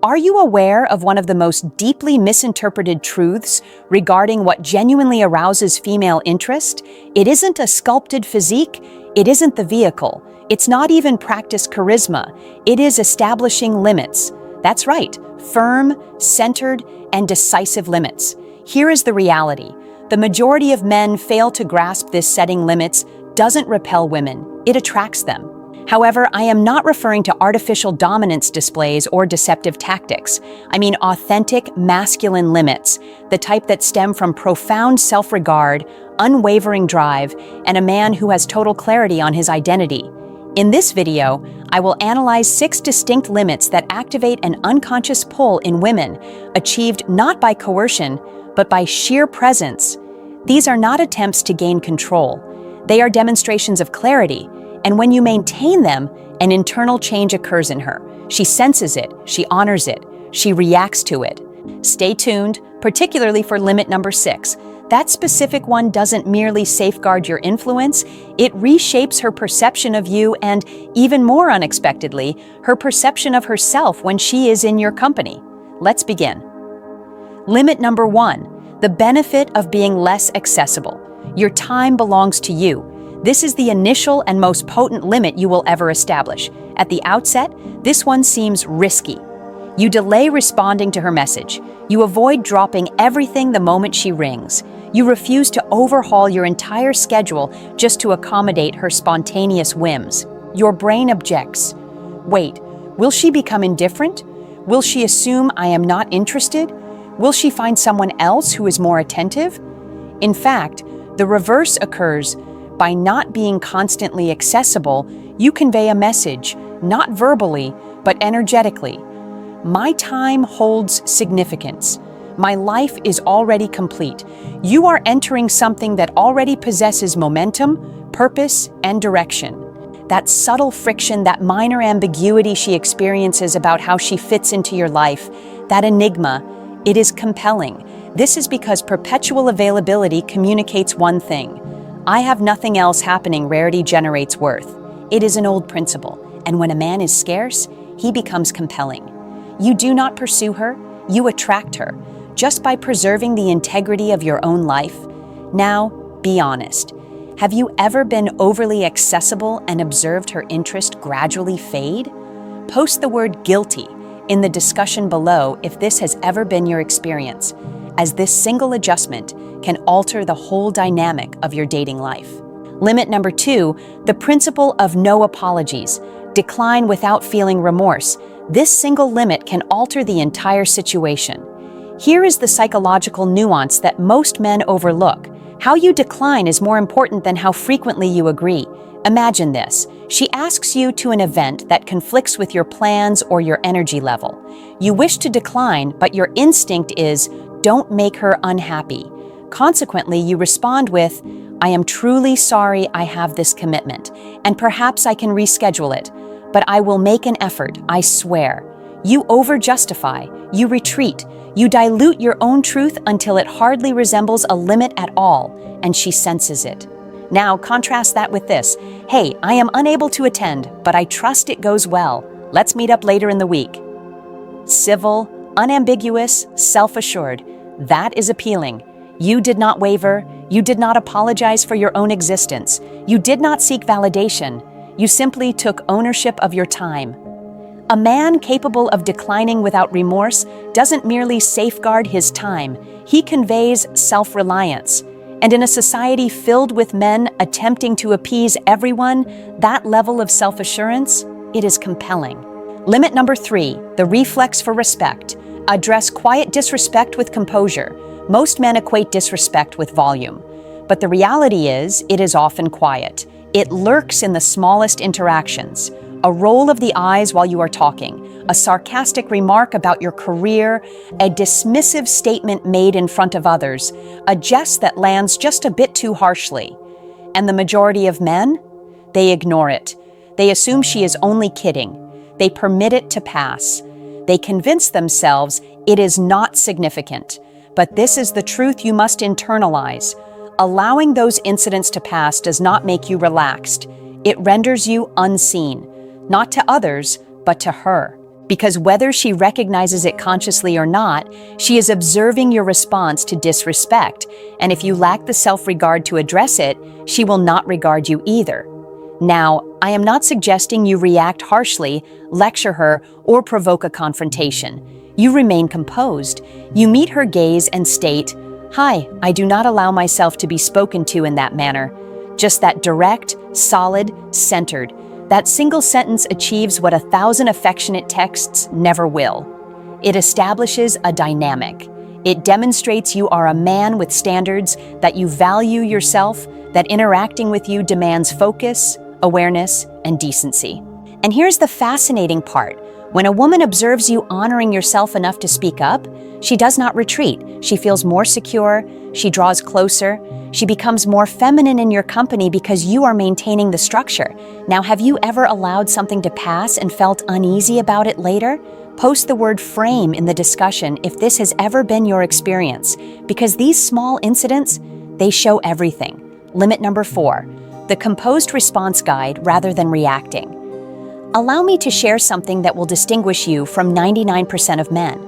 Are you aware of one of the most deeply misinterpreted truths regarding what genuinely arouses female interest? It isn't a sculpted physique, it isn't the vehicle, it's not even practiced charisma, it is establishing limits. That's right, firm, centered, and decisive limits. Here is the reality. The majority of men fail to grasp this. Setting limits doesn't repel women, it attracts them. However, I am not referring to artificial dominance displays or deceptive tactics. I mean authentic, masculine limits, the type that stem from profound self-regard, unwavering drive, and a man who has total clarity on his identity. In this video, I will analyze 6 distinct limits that activate an unconscious pull in women, achieved not by coercion, but by sheer presence. These are not attempts to gain control. They are demonstrations of clarity, and when you maintain them, an internal change occurs in her. She senses it, she honors it, she reacts to it. Stay tuned, particularly for limit number 6. That specific one doesn't merely safeguard your influence, it reshapes her perception of you and, even more unexpectedly, her perception of herself when she is in your company. Let's begin. Limit number 1, the benefit of being less accessible. Your time belongs to you. This is the initial and most potent limit you will ever establish. At the outset, this one seems risky. You delay responding to her message. You avoid dropping everything the moment she rings. You refuse to overhaul your entire schedule just to accommodate her spontaneous whims. Your brain objects. Wait, will she become indifferent? Will she assume I am not interested? Will she find someone else who is more attentive? In fact, the reverse occurs. By not being constantly accessible, you convey a message, not verbally, but energetically. My time holds significance. My life is already complete. You are entering something that already possesses momentum, purpose, and direction. That subtle friction, that minor ambiguity she experiences about how she fits into your life, that enigma, it is compelling. This is because perpetual availability communicates one thing. I have nothing else happening. Rarity generates worth. It is an old principle, and when a man is scarce, he becomes compelling. You do not pursue her, you attract her, just by preserving the integrity of your own life. Now, be honest. Have you ever been overly accessible and observed her interest gradually fade? Post the word guilty in the discussion below if this has ever been your experience, as this single adjustment can alter the whole dynamic of your dating life. Limit number 2, the principle of no apologies. Decline without feeling remorse. This single limit can alter the entire situation. Here is the psychological nuance that most men overlook. How you decline is more important than how frequently you agree. Imagine this. She asks you to an event that conflicts with your plans or your energy level. You wish to decline, but your instinct is, don't make her unhappy. Consequently, you respond with, I am truly sorry I have this commitment, and perhaps I can reschedule it, but I will make an effort, I swear. You over-justify, you retreat, you dilute your own truth until it hardly resembles a limit at all, and she senses it. Now, contrast that with this. Hey, I am unable to attend, but I trust it goes well. Let's meet up later in the week. Civil, unambiguous, self-assured. That is appealing. You did not waver. You did not apologize for your own existence. You did not seek validation. You simply took ownership of your time. A man capable of declining without remorse doesn't merely safeguard his time. He conveys self-reliance. And in a society filled with men attempting to appease everyone, that level of self-assurance, it is compelling. Limit number 3, the reflex for respect. Address quiet disrespect with composure. Most men equate disrespect with volume, but the reality is, it is often quiet. It lurks in the smallest interactions. A roll of the eyes while you are talking, a sarcastic remark about your career, a dismissive statement made in front of others, a jest that lands just a bit too harshly. And the majority of men? They ignore it. They assume she is only kidding. They permit it to pass. They convince themselves it is not significant. But this is the truth you must internalize. Allowing those incidents to pass does not make you relaxed. It renders you unseen, not to others, but to her. Because whether she recognizes it consciously or not, she is observing your response to disrespect, and if you lack the self-regard to address it, she will not regard you either. Now, I am not suggesting you react harshly, lecture her, or provoke a confrontation. You remain composed. You meet her gaze and state, "Hi, I do not allow myself to be spoken to in that manner." Just that direct, solid, centered. That single sentence achieves what 1,000 affectionate texts never will. It establishes a dynamic. It demonstrates you are a man with standards, that you value yourself, that interacting with you demands focus, awareness, and decency. And here's the fascinating part. When a woman observes you honoring yourself enough to speak up, she does not retreat. She feels more secure, she draws closer, she becomes more feminine in your company because you are maintaining the structure. Now, have you ever allowed something to pass and felt uneasy about it later? Post the word frame in the discussion if this has ever been your experience, because these small incidents, they show everything. Limit number 4, the composed response guide rather than reacting. Allow me to share something that will distinguish you from 99% of men.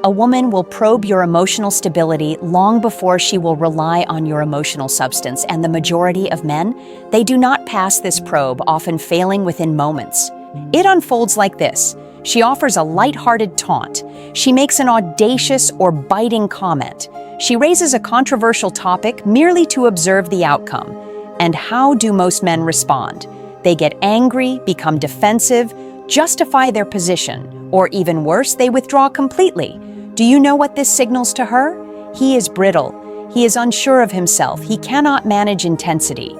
A woman will probe your emotional stability long before she will rely on your emotional substance, and the majority of men, they do not pass this probe, often failing within moments. It unfolds like this. She offers a light-hearted taunt. She makes an audacious or biting comment. She raises a controversial topic merely to observe the outcome. And how do most men respond? They get angry, become defensive, justify their position, or even worse, they withdraw completely. Do you know what this signals to her? He is brittle. He is unsure of himself. He cannot manage intensity.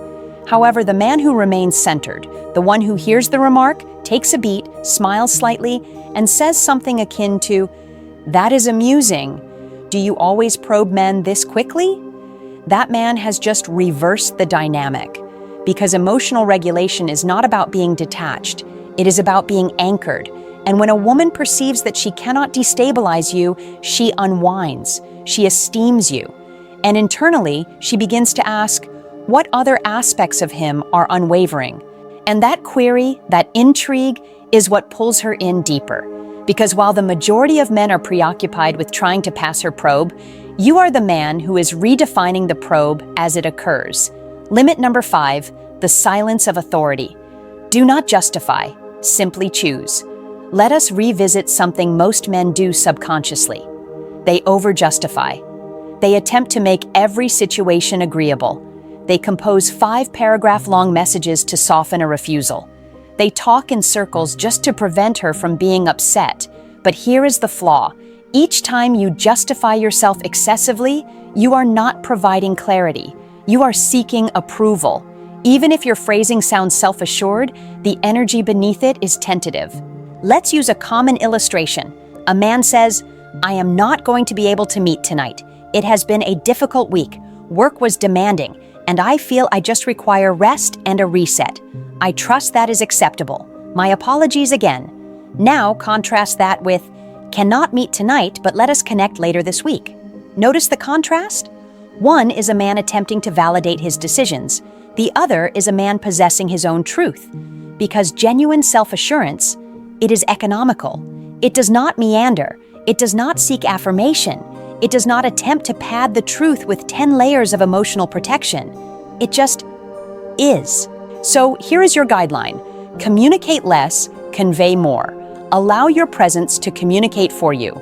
However, the man who remains centered, the one who hears the remark, takes a beat, smiles slightly, and says something akin to, "That is amusing. Do you always probe men this quickly?" That man has just reversed the dynamic. Because emotional regulation is not about being detached, it is about being anchored. And when a woman perceives that she cannot destabilize you, she unwinds, she esteems you. And internally, she begins to ask, what other aspects of him are unwavering? And that query, that intrigue, is what pulls her in deeper. Because while the majority of men are preoccupied with trying to pass her probe, you are the man who is redefining the probe as it occurs. Limit number 5, the silence of authority. Do not justify, simply choose. Let us revisit something most men do subconsciously. They over-justify. They attempt to make every situation agreeable. They compose 5-paragraph-long messages to soften a refusal. They talk in circles just to prevent her from being upset. But here is the flaw. Each time you justify yourself excessively, you are not providing clarity. You are seeking approval. Even if your phrasing sounds self-assured, the energy beneath it is tentative. Let's use a common illustration. A man says, "I am not going to be able to meet tonight. It has been a difficult week. Work was demanding, and I feel I just require rest and a reset. I trust that is acceptable. My apologies again." Now contrast that with, "Cannot meet tonight, but let us connect later this week." Notice the contrast? One is a man attempting to validate his decisions. The other is a man possessing his own truth. Because genuine self-assurance, it is economical. It does not meander. It does not seek affirmation. It does not attempt to pad the truth with 10 layers of emotional protection. It just is. So here is your guideline. Communicate less, convey more. Allow your presence to communicate for you.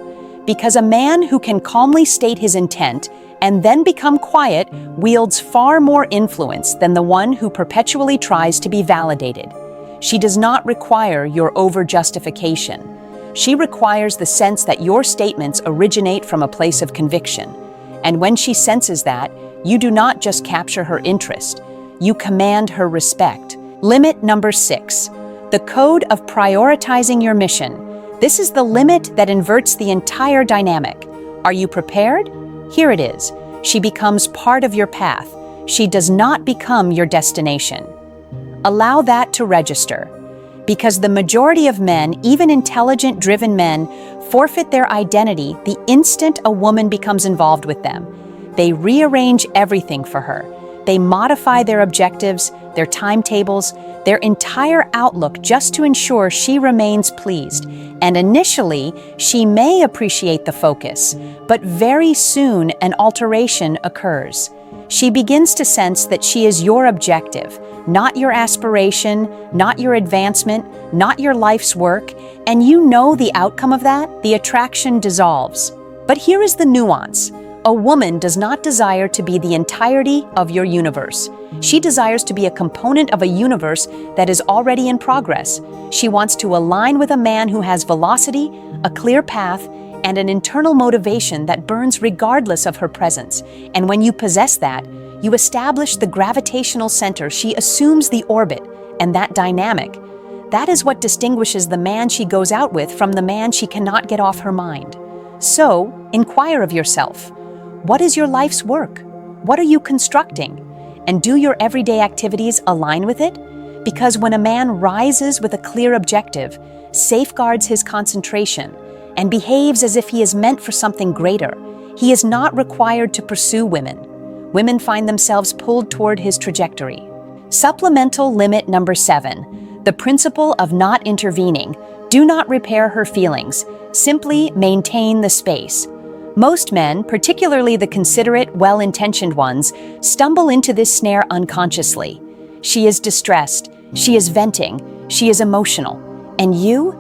Because a man who can calmly state his intent and then become quiet wields far more influence than the one who perpetually tries to be validated. She does not require your over-justification. She requires the sense that your statements originate from a place of conviction. And when she senses that, you do not just capture her interest, you command her respect. Limit number 6, the code of prioritizing your mission. This is the limit that inverts the entire dynamic. Are you prepared? Here it is. She becomes part of your path. She does not become your destination. Allow that to register. Because the majority of men, even intelligent, driven men, forfeit their identity the instant a woman becomes involved with them. They rearrange everything for her. They modify their objectives, their timetables, their entire outlook just to ensure she remains pleased. And initially, she may appreciate the focus, but very soon an alteration occurs. She begins to sense that she is your objective, not your aspiration, not your advancement, not your life's work, and you know the outcome of that, the attraction dissolves. But here is the nuance. A woman does not desire to be the entirety of your universe. She desires to be a component of a universe that is already in progress. She wants to align with a man who has velocity, a clear path, and an internal motivation that burns regardless of her presence. And when you possess that, you establish the gravitational center. She assumes the orbit, and that dynamic. That is what distinguishes the man she goes out with from the man she cannot get off her mind. So, inquire of yourself. What is your life's work? What are you constructing? And do your everyday activities align with it? Because when a man rises with a clear objective, safeguards his concentration, and behaves as if he is meant for something greater, he is not required to pursue women. Women find themselves pulled toward his trajectory. Supplemental limit number 7, the principle of not intervening. Do not repair her feelings. Simply maintain the space. Most men, particularly the considerate, well-intentioned ones, stumble into this snare unconsciously. She is distressed, she is venting, she is emotional. And you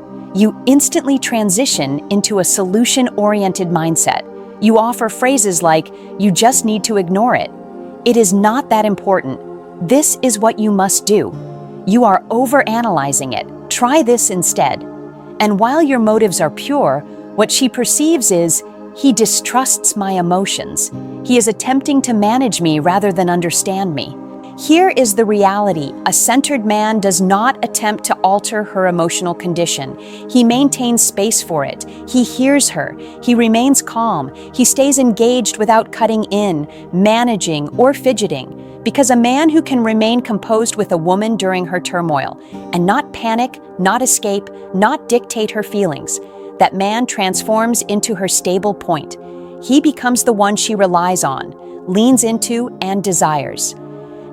instantly transition into a solution-oriented mindset. You offer phrases like, "You just need to ignore it." It is not that important. This is what you must do. You are overanalyzing it. Try this instead. And while your motives are pure, what she perceives is, he distrusts my emotions. He is attempting to manage me rather than understand me. Here is the reality. A centered man does not attempt to alter her emotional condition. He maintains space for it. He hears her. He remains calm. He stays engaged without cutting in, managing, or fidgeting. Because a man who can remain composed with a woman during her turmoil and not panic, not escape, not dictate her feelings, that man transforms into her stable point. He becomes the one she relies on, leans into, and desires.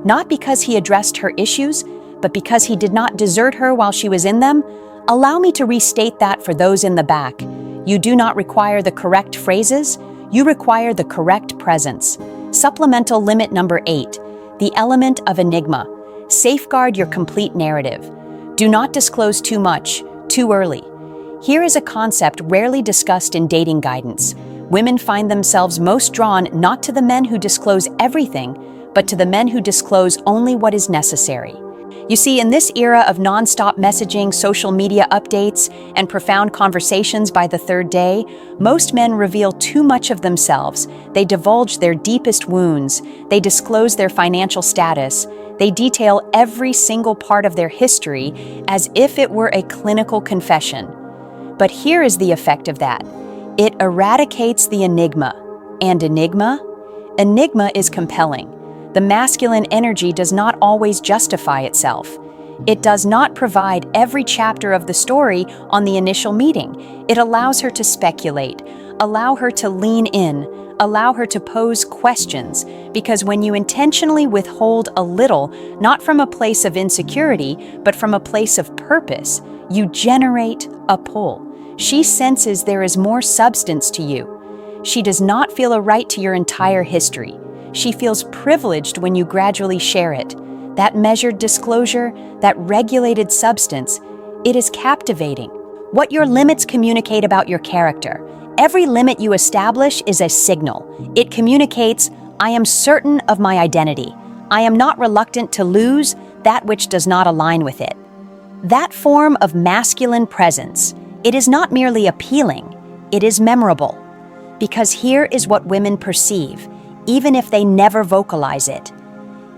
Not because he addressed her issues, but because he did not desert her while she was in them. Allow me to restate that for those in the back. You do not require the correct phrases, you require the correct presence. Supplemental limit number 8, the element of enigma. Safeguard your complete narrative. Do not disclose too much, too early. Here is a concept rarely discussed in dating guidance. Women find themselves most drawn not to the men who disclose everything, but to the men who disclose only what is necessary. You see, in this era of non-stop messaging, social media updates, and profound conversations by the third day, most men reveal too much of themselves. They divulge their deepest wounds. They disclose their financial status. They detail every single part of their history as if it were a clinical confession. But here is the effect of that. It eradicates the enigma. And enigma? Enigma is compelling. The masculine energy does not always justify itself. It does not provide every chapter of the story on the initial meeting. It allows her to speculate, allow her to lean in, allow her to pose questions, because when you intentionally withhold a little, not from a place of insecurity, but from a place of purpose, you generate a pull. She senses there is more substance to you. She does not feel a right to your entire history. She feels privileged when you gradually share it. That measured disclosure, that regulated substance, it is captivating. What your limits communicate about your character. Every limit you establish is a signal. It communicates, I am certain of my identity. I am not reluctant to lose that which does not align with it. That form of masculine presence, it is not merely appealing, it is memorable. Because here is what women perceive, even if they never vocalize it.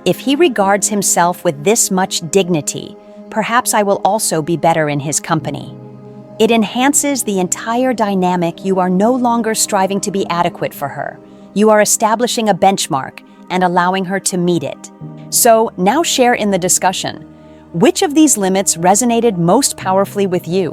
If he regards himself with this much dignity, perhaps I will also be better in his company. It enhances the entire dynamic. You are no longer striving to be adequate for her. You are establishing a benchmark and allowing her to meet it. So now share in the discussion. Which of these limits resonated most powerfully with you?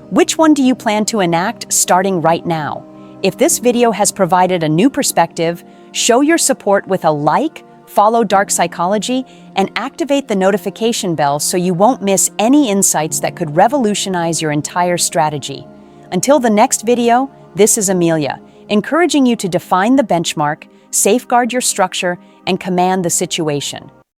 Which one do you plan to enact starting right now? If this video has provided a new perspective, show your support with a like, follow dark psychology, and activate the notification bell so you won't miss any insights that could revolutionize your entire strategy. Until the next video, this is Amelia, encouraging you to define the benchmark, safeguard your structure, and command the situation.